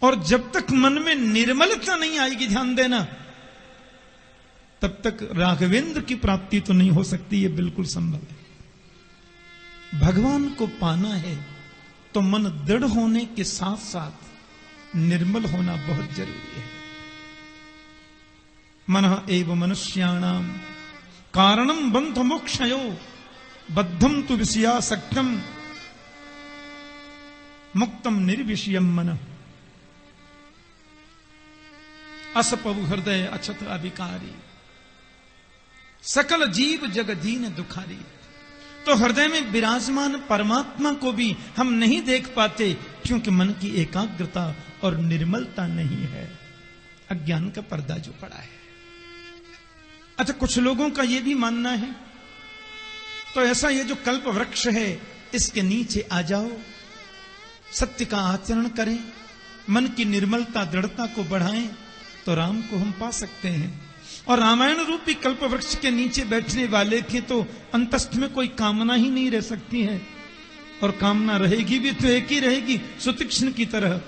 और जब तक मन में निर्मलता नहीं आएगी, ध्यान देना, तब तक राघवेंद्र की प्राप्ति तो नहीं हो सकती। ये बिल्कुल संभव है। भगवान को पाना है तो मन दृढ़ होने के साथ साथ निर्मल होना बहुत जरूरी है। मनः एव मनुष्याणाम कारणम बंध मोक्षयो बद्धम तु विषयासक्तम मुक्तम निर्विषयम मन असपवु हृदय अछत अभिकारी सकल जीव जग दीन दुखारी। तो हृदय में विराजमान परमात्मा को भी हम नहीं देख पाते क्योंकि मन की एकाग्रता और निर्मलता नहीं है। अज्ञान का पर्दा जो पड़ा है। अच्छा, कुछ लोगों का यह भी मानना है तो ऐसा ये जो कल्प वृक्ष है इसके नीचे आ जाओ, सत्य का आचरण करें, मन की निर्मलता दृढ़ता को बढ़ाएं तो राम को हम पा सकते हैं। और रामायण रूपी कल्प वृक्ष के नीचे बैठने वाले की तो अंतस्थ में कोई कामना ही नहीं रह सकती है, और कामना रहेगी भी तो एक ही रहेगी, सुतीक्ष्ण की तरह।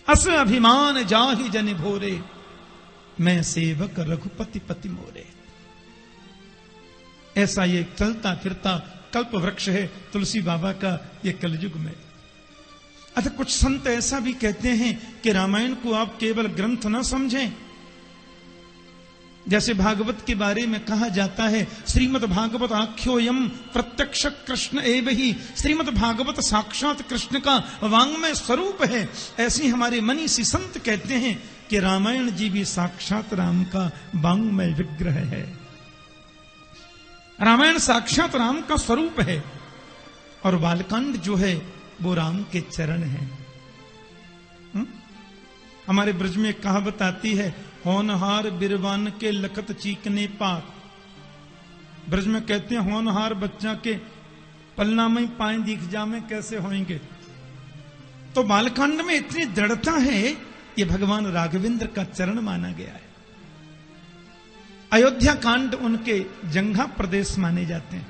अस अभिमान जाहि जन भोरे मैं सेवक रघुपति पति मोरे। ऐसा ये चलता फिरता कल्प वृक्ष है तुलसी बाबा का ये कलयुग में। अच्छा, कुछ संत ऐसा भी कहते हैं कि रामायण को आप केवल ग्रंथ न समझें। जैसे भागवत के बारे में कहा जाता है, श्रीमद् भागवत आख्योयम प्रत्यक्ष कृष्ण एव ही। श्रीमद् भागवत साक्षात कृष्ण का वांग्मय स्वरूप है। ऐसे हमारे मनीषी संत कहते हैं कि रामायण जी भी साक्षात राम का वांग्मय विग्रह है। रामायण साक्षात राम का स्वरूप है और बालकांड जो है वो राम के चरण है। हमारे ब्रज में एक कहावत आती है, होनहार बिरवान के लखत चीकने पार। ब्रज में कहते हैं होनहार बच्चा के पलना में पाए दिख जामे कैसे होंगे। तो बालकांड में इतनी दृढ़ता है, ये भगवान राघवेंद्र का चरण माना गया है। अयोध्या कांड उनके जंघा प्रदेश माने जाते हैं,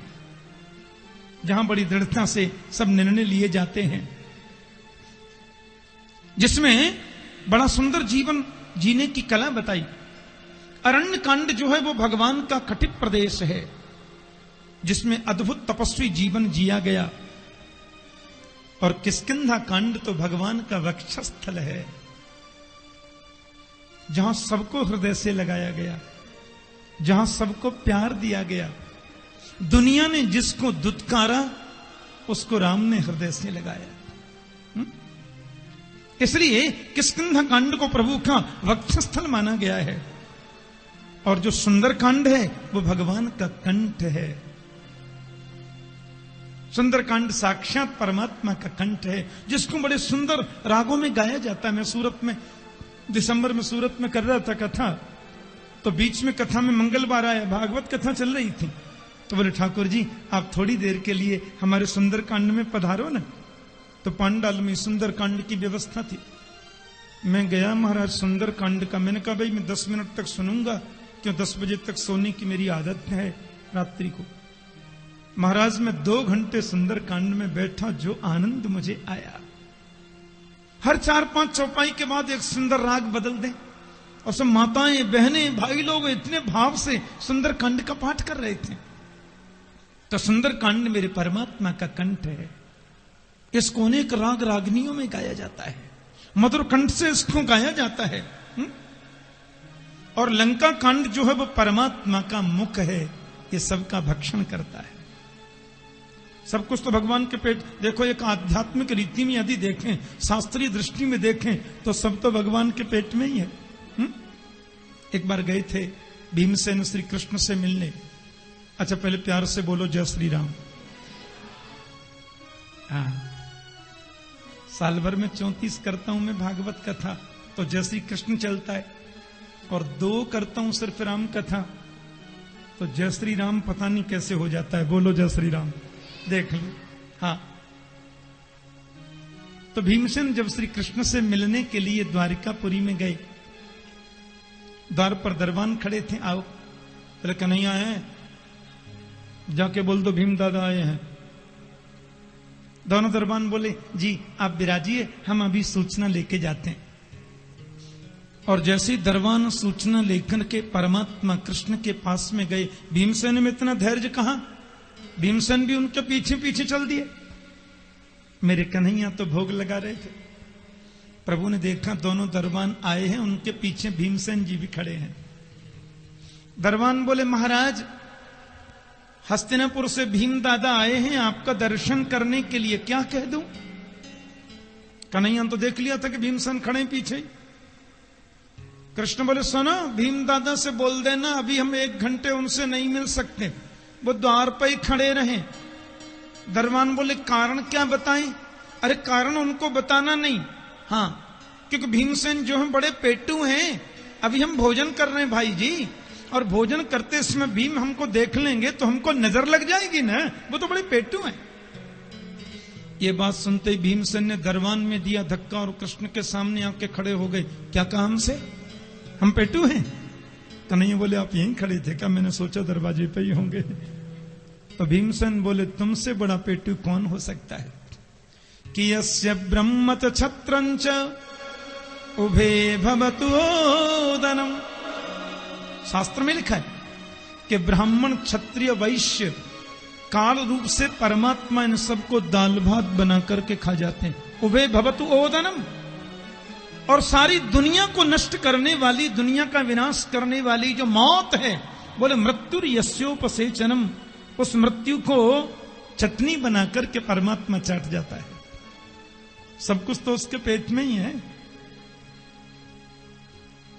जहां बड़ी दृढ़ता से सब निर्णय लिए जाते हैं, जिसमें बड़ा सुंदर जीवन जीने की कला बताई। अरण्य कांड जो है वो भगवान का कटिप प्रदेश है, जिसमें अद्भुत तपस्वी जीवन जिया गया। और किष्किंधा कांड तो भगवान का वक्षस्थल है, जहां सबको हृदय से लगाया गया, जहां सबको प्यार दिया गया। दुनिया ने जिसको दुत्कारा उसको राम ने हृदय से लगाया। इसलिए किष्किंधा कांड को प्रभु का वक्षस्थल माना गया है। और जो सुंदर कांड है वो भगवान का कंठ है। सुंदर कांड साक्षात परमात्मा का कंठ है, जिसको बड़े सुंदर रागों में गाया जाता है। मैं सूरत में दिसंबर में सूरत में कर रहा था कथा, तो बीच में कथा में मंगलवार आया, भागवत कथा चल रही थी, तो बोले ठाकुर जी आप थोड़ी देर के लिए हमारे सुंदर कांड में पधारो ना। तो पांडाल में सुंदर कांड की व्यवस्था थी। मैं गया महाराज सुंदर कांड का। मैंने कहा भाई मैं 10 मिनट तक सुनूंगा, क्यों 10 बजे तक सोने की मेरी आदत है रात्रि को। महाराज मैं 2 घंटे सुंदर कांड में बैठा, जो आनंद मुझे आया। हर 4-5 चौपाई के बाद एक सुंदर राग बदल दे, और सब माताएं बहनें भाई लोग इतने भाव से सुंदर कांड का पाठ कर रहे थे। तो सुंदर कांड मेरे परमात्मा का कंठ है। इसको अनेक राग रागनियों में गाया जाता है, मधुर कंठ से इसको गाया जाता है। और लंका कांड जो है वो परमात्मा का मुख है, ये सबका भक्षण करता है। सब कुछ तो भगवान के पेट। देखो एक आध्यात्मिक रीति में यदि देखें, शास्त्रीय दृष्टि में देखें, तो सब तो भगवान के पेट में ही है। एक बार गए थे भीमसेन श्री कृष्ण से मिलने। अच्छा पहले प्यार से बोलो जय श्री राम। हाँ, साल भर में 34 करता हूं मैं भागवत कथा, तो जय श्री कृष्ण चलता है, और 2 करता हूं सिर्फ राम कथा, तो जय श्री राम पता नहीं कैसे हो जाता है। बोलो जय श्री राम, देख लो। हाँ, तो भीमसेन जब श्री कृष्ण से मिलने के लिए द्वारिकापुरी में गए, द्वार पर दरबान खड़े थे। आओ, बोले कन्हैया आए हैं, जाके बोल दो भीम दादा आए हैं। दोनों दरबान बोले जी आप विराजिए, हम अभी सूचना लेके जाते हैं। और जैसे ही दरबान सूचना लेकर के परमात्मा कृष्ण के पास में गए, भीमसेन में इतना धैर्य कहां, भीमसेन भी उनके पीछे पीछे चल दिए। मेरे कन्हैया तो भोग लगा रहे थे, प्रभु ने देखा दोनों दरबान आए हैं, उनके पीछे भीमसेन जी भी खड़े हैं। दरबान बोले महाराज हस्तिनापुर से भीम दादा आए हैं आपका दर्शन करने के लिए, क्या कह दूं? कन्हैया तो देख लिया था कि भीमसेन खड़े पीछे। कृष्ण बोले सुनो, भीम दादा से बोल देना अभी हम 1 घंटे उनसे नहीं मिल सकते, वो द्वार पर ही खड़े रहे। दरबान बोले कारण क्या बताएं? अरे कारण उनको बताना नहीं, हाँ क्योंकि भीमसेन जो हैं बड़े पेटू हैं, अभी हम भोजन कर रहे हैं भाई जी, और भोजन करते समय भीम हमको देख लेंगे तो हमको नजर लग जाएगी ना, वो तो बड़े पेटू हैं। ये बात सुनते ही भीमसेन ने दरबान में दिया धक्का और कृष्ण के सामने आके खड़े हो गए। क्या कहा हमसे, हम पेटू हैं? कन्हैया बोले आप यहीं खड़े थे क्या? मैंने सोचा दरवाजे पे ही होंगे। तो भीमसेन बोले तुमसे बड़ा पेटू कौन हो सकता है? कि यस्य ब्रह्मत छत्रंच उभे भवतु ओदनम। शास्त्र में लिखा है कि ब्राह्मण क्षत्रिय वैश्य काल रूप से परमात्मा इन सबको दाल भात बना करके खा जाते हैं। उभे भवतु ओदनम, और सारी दुनिया को नष्ट करने वाली, दुनिया का विनाश करने वाली जो मौत है, बोले मृत्यु यस्योपसेचनम, उस मृत्यु को चटनी बना करके परमात्मा चाट जाता है। सब कुछ तो उसके पेट में ही है।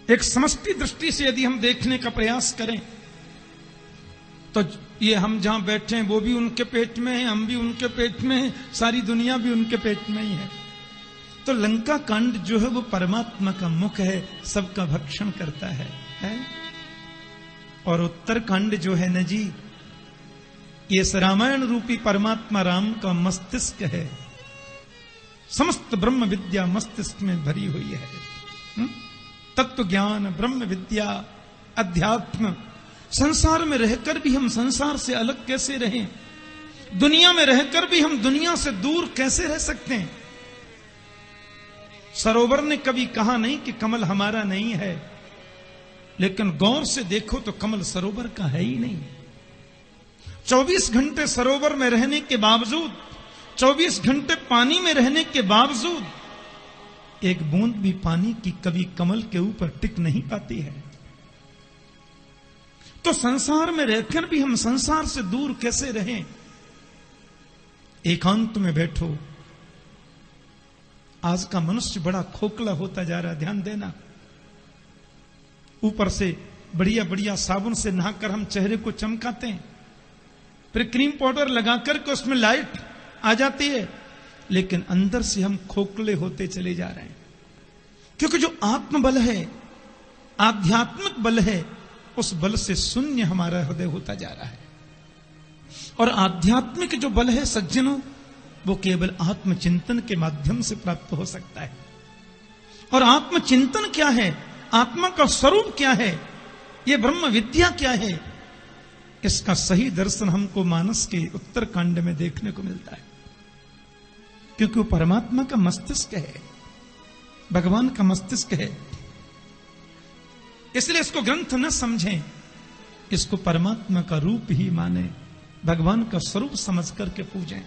एक समष्टि दृष्टि से यदि हम देखने का प्रयास करें तो ये हम जहां बैठे हैं वो भी उनके पेट में है, हम भी उनके पेट में हैं, सारी दुनिया भी उनके पेट में ही है। तो लंका कांड जो है वो परमात्मा का मुख है, सबका भक्षण करता है? और उत्तर कांड जो है न जी, ये रामायण रूपी परमात्मा राम का मस्तिष्क है, समस्त ब्रह्म विद्या मस्तिष्क में भरी हुई है। तत्व ज्ञान, ब्रह्म विद्या, अध्यात्म। संसार में रहकर भी हम संसार से अलग कैसे रहें? दुनिया में रहकर भी हम दुनिया से दूर कैसे रह सकते हैं? सरोवर ने कभी कहा नहीं कि कमल हमारा नहीं है, लेकिन गौर से देखो तो कमल सरोवर का है ही नहीं। 24 घंटे सरोवर में रहने के बावजूद, 24 घंटे पानी में रहने के बावजूद, एक बूंद भी पानी की कभी कमल के ऊपर टिक नहीं पाती है। तो संसार में रहकर भी हम संसार से दूर कैसे रहें? एकांत में बैठो। आज का मनुष्य बड़ा खोखला होता जा रहा है, ध्यान देना। ऊपर से बढ़िया बढ़िया साबुन से नहाकर हम चेहरे को चमकाते हैं, फिर क्रीम पाउडर लगाकर के उसमें लाइट आ जाती है, लेकिन अंदर से हम खोखले होते चले जा रहे हैं। क्योंकि जो आत्म बल है, आध्यात्मिक बल है, उस बल से शून्य हमारा हृदय होता जा रहा है। और आध्यात्मिक जो बल है सज्जनों, वो केवल आत्मचिंतन के माध्यम से प्राप्त हो सकता है। और आत्मचिंतन क्या है, आत्मा का स्वरूप क्या है, ये ब्रह्म विद्या क्या है, इसका सही दर्शन हमको मानस के उत्तर कांड में देखने को मिलता है। क्योंकि वो परमात्मा का मस्तिष्क है, भगवान का मस्तिष्क है। इसलिए इसको ग्रंथ न समझें, इसको परमात्मा का रूप ही माने, भगवान का स्वरूप समझ करके पूजें।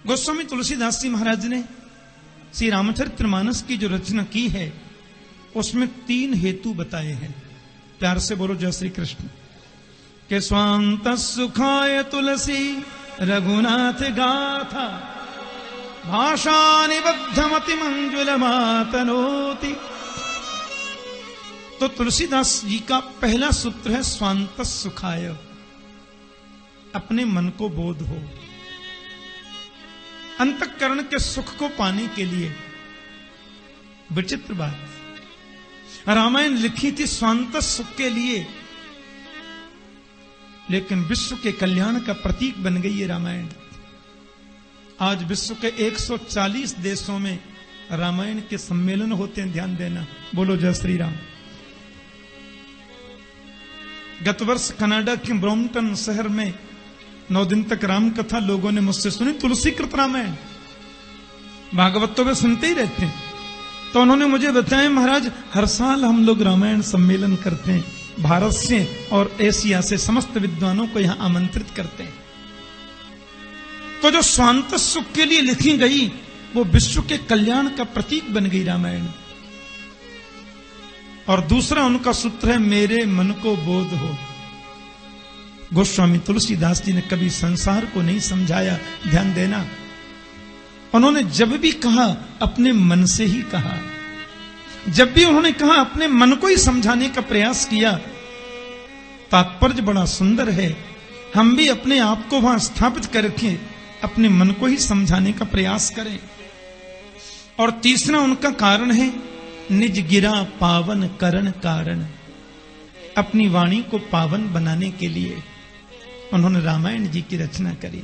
गोस्वामी तुलसीदास जी महाराज ने श्री रामचरितमानस की जो रचना की है, उसमें 3 हेतु बताए हैं। प्यार से बोलो जय श्री कृष्ण। के स्वांत सुखाय तुलसी रघुनाथ गाथा, भाषा निबद्धमति मंजुल मातनोति। तो तुलसीदास जी का पहला सूत्र है स्वांत सुखाय, अपने मन को बोध हो, अंतःकरण के सुख को पाने के लिए। विचित्र बात, रामायण लिखी थी स्वांत सुख के लिए, लेकिन विश्व के कल्याण का प्रतीक बन गई है रामायण। आज विश्व के 140 देशों में रामायण के सम्मेलन होते हैं, ध्यान देना। बोलो जय श्री राम। गत वर्ष कनाडा के ब्रॉम्पटन शहर में 9 दिन तक राम कथा लोगों ने मुझसे सुनी, तुलसी कृत रामायण भागवत तो वे सुनते ही रहते हैं। तो उन्होंने मुझे बताया महाराज हर साल हम लोग रामायण सम्मेलन करते हैं, भारत से और एशिया से समस्त विद्वानों को यहां आमंत्रित करते हैं। तो जो स्वांत सुख के लिए लिखी गई वो विश्व के कल्याण का प्रतीक बन गई रामायण। और दूसरा उनका सूत्र है मेरे मन को बोध हो। गोस्वामी तुलसीदास जी ने कभी संसार को नहीं समझाया, ध्यान देना। उन्होंने जब भी कहा अपने मन से ही कहा, जब भी उन्होंने कहा अपने मन को ही समझाने का प्रयास किया। तात्पर्य बड़ा सुंदर है, हम भी अपने आप को वहां स्थापित करके अपने मन को ही समझाने का प्रयास करें। और तीसरा उनका कारण है निज गिरा पावन करण कारण। अपनी वाणी को पावन बनाने के लिए उन्होंने रामायण जी की रचना करी।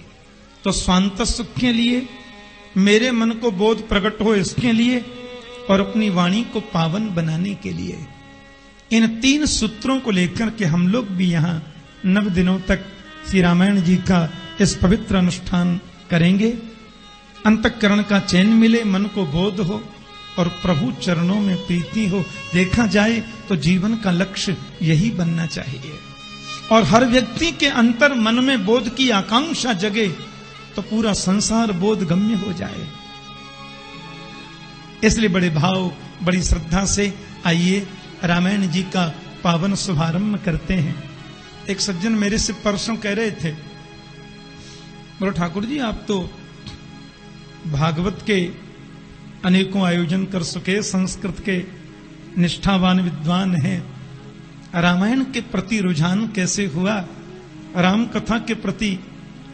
तो स्वांत सुख के लिए, मेरे मन को बोध प्रकट हो इसके लिए, और अपनी वाणी को पावन बनाने के लिए। इन 3 सूत्रों को लेकर के हम लोग भी यहां 9 दिनों तक श्री रामायण जी का इस पवित्र अनुष्ठान करेंगे। अंतःकरण का चैन मिले, मन को बोध हो और प्रभु चरणों में प्रीति हो। देखा जाए तो जीवन का लक्ष्य यही बनना चाहिए। और हर व्यक्ति के अंतर मन में बोध की आकांक्षा जगे तो पूरा संसार बोध गम्य हो जाए। इसलिए बड़े भाव, बड़ी श्रद्धा से आइए रामायण जी का पावन शुभारंभ करते हैं। एक सज्जन मेरे से परसों कह रहे थे, बोलो ठाकुर जी आप तो भागवत के अनेकों आयोजन कर सके, संस्कृत के निष्ठावान विद्वान हैं, रामायण के प्रति रुझान कैसे हुआ, राम कथा के प्रति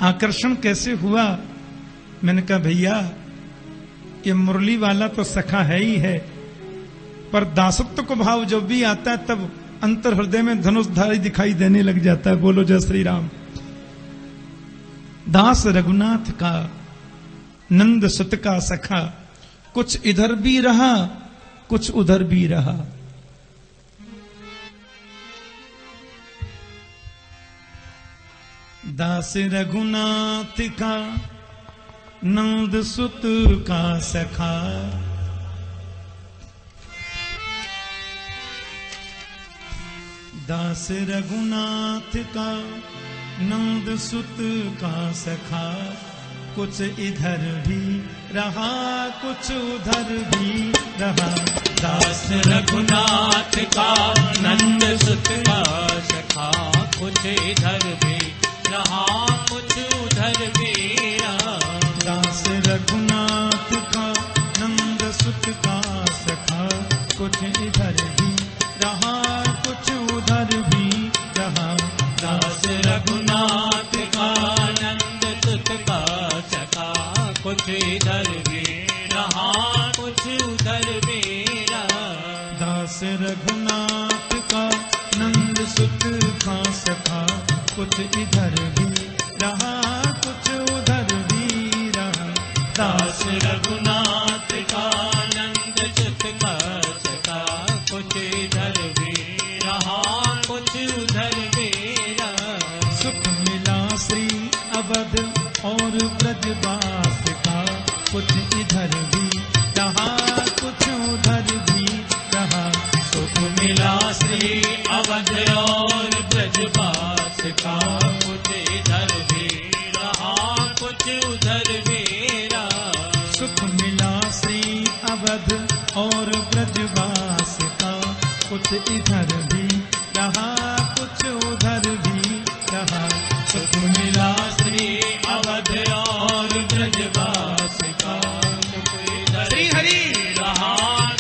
आकर्षण कैसे हुआ? मैंने कहा भैया ये मुरली वाला तो सखा है ही है, पर दासत्व को भाव जब भी आता है तब अंतर हृदय में धनुषधारी दिखाई देने लग जाता है। बोलो जय श्री राम। दास रघुनाथ का, नंद सुत का सखा, कुछ इधर भी रहा कुछ उधर भी रहा। दास रघुनाथ का, नंद सुत का सखा, दास रघुनाथ का, नंद सुत का सखा, कुछ इधर भी रहा कुछ उधर भी रहा। दास रघुनाथ का, नंद सुत का सखा, कुछ इधर भी रहा कुछ उधर भी रहा। दास रघुनाथ का, नंद सुत का सखा, कुछ इधर भी रहा कुछ उधर भी रहा। दास रघुनाथ का, नंद सुत का सखा, कुछ इधर भी रहा कुछ उधर भी रहा। दास रघुनाथ का, नंद सुत का सखा, कुछ इधर भी रहा कुछ उधर भी रहा। दास रघुनाथ का, नंद सुत का सखा, कुछ इधर भी रहा कुछ उधर भी रहा। सुख मिला श्री अवध और ब्रजवास का, कुछ इधर भी रहा कुछ उधर भी रहा। सुख मिला श्री अवध और ब्रजवास का, कुछ इधर भी रहा कुछ उधर भी रहा। सुख मिला श्री अवध और ब्रजवास का, कुछ इधर भी रहा कुछ उधर भी रहा। सुख मिला श्री अवध और ब्रजवास का, कुछ इधर श्री हरि रहा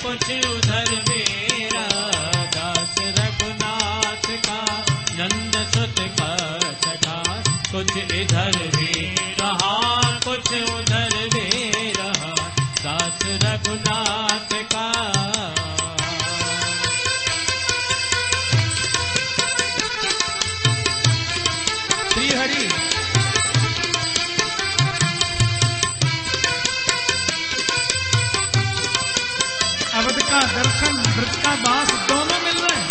कुछ उधर भी रहा। दास रघुनाथ का, नंद सुत का सखा, कुछ इधर भी रहा कुछ उधर भी रहा। दास रघुनाथ का, श्री हरि अवध का दर्शन, व्रत का वास दोनों मिल रहे हैं।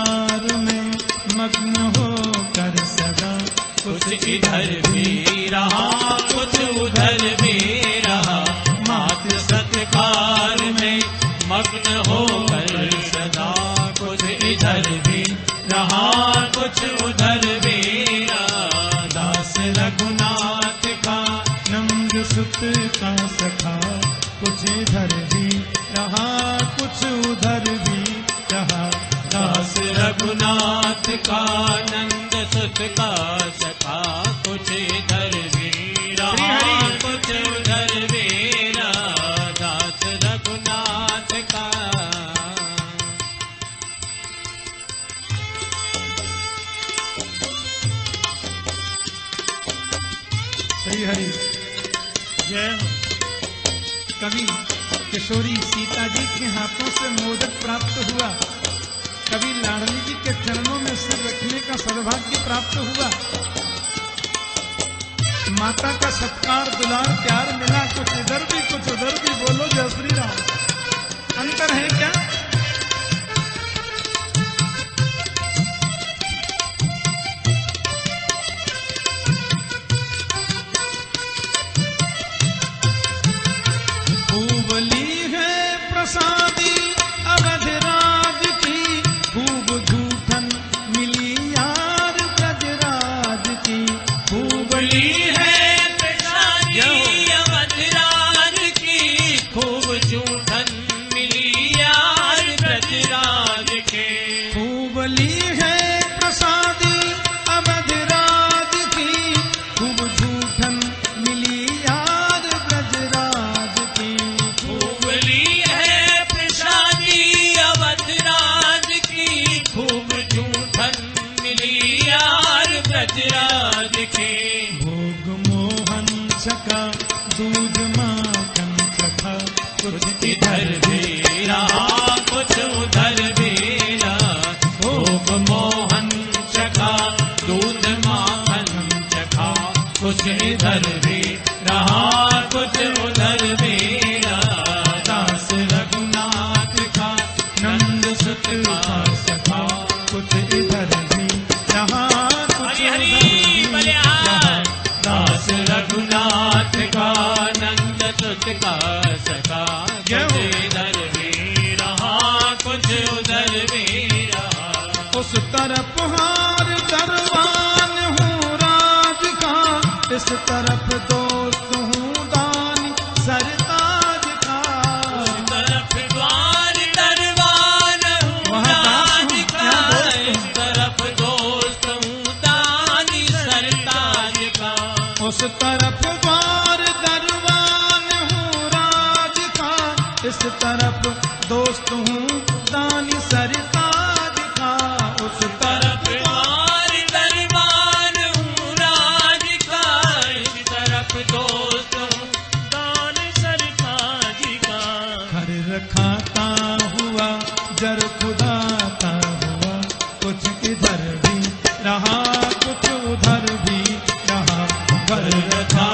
सत्कार में मग्न होकर सदा, कुछ इधर भी रहा कुछ उधर भी रहा, मात्र सत्कार में मग्न होकर सदा, कुछ इधर भी रहा कुछ उधर भी रहा। दास रघुनाथ का नंद सुत का सखा, कुछ इधर भी रहा कुछ उधर भी रहा। दास रघुनाथ का नंद सुत का सखा, कुछ इधर भी रहा कुछ उधर भी रहा। दास रघुनाथ का श्री हरि जय हो। कभी किशोरी सीता जी के हाथों से मोदक प्राप्त हुआ, कभी लाडली जी के चरणों में सिर रखने का सौभाग्य प्राप्त हुआ, माता का सत्कार दुलार प्यार मिला, कुछ इधर भी कुछ उधर भी। बोलो जय श्री राम। अंतर है क्या? प्रसादी अवधराज की, खूब झूठन मिली यार ब्रजराज की। खूब ली है प्रसादी अवधराज की, खूब झूठन मिली यार ब्रजराज के। खूब ली है प्रसादी अवधराज की, खूब झूठन मिली यार ब्रजराज की। खूब ली खूब झूठन मिली यार ब्रजराज के। भोग मोहन छका दूध माखन चखा, कुछ इधर भी रहा कुछ उधर भी रहा। भोग मोहन चखा दूध माखन चखा, कुछ इधर भी रहा कुछ उधर भी रहा। दास रघुनाथ का नंद सुत का सखा, कुछ इधर भी रहा कुछ उधर भी रहा। दास रघुनाथ का नंद सुत का सखा, कुछ इधर भी रहा कुछ उधर भी रहा। उस तरफ हार दरबान हूँ राज का, इस तरफ दोस्त हूँ दानी सरताज का। उस तरफ द्वार दरबान हूँ राज का, इस तरफ दोस्त हूँ दानी सरताज का। उस तरफ द्वार दरबान हूँ राज का, इस तरफ दोस्त हूँ दानी सरताज का। उस तरफ द्वार दरबान हूँ राज का, इस तरफ दोस्त हूँ दानी सरताज का। घर रखाता हुआ जर खुदाता हुआ, कुछ इधर भी रहा कुछ उधर भी रहा। घर रखा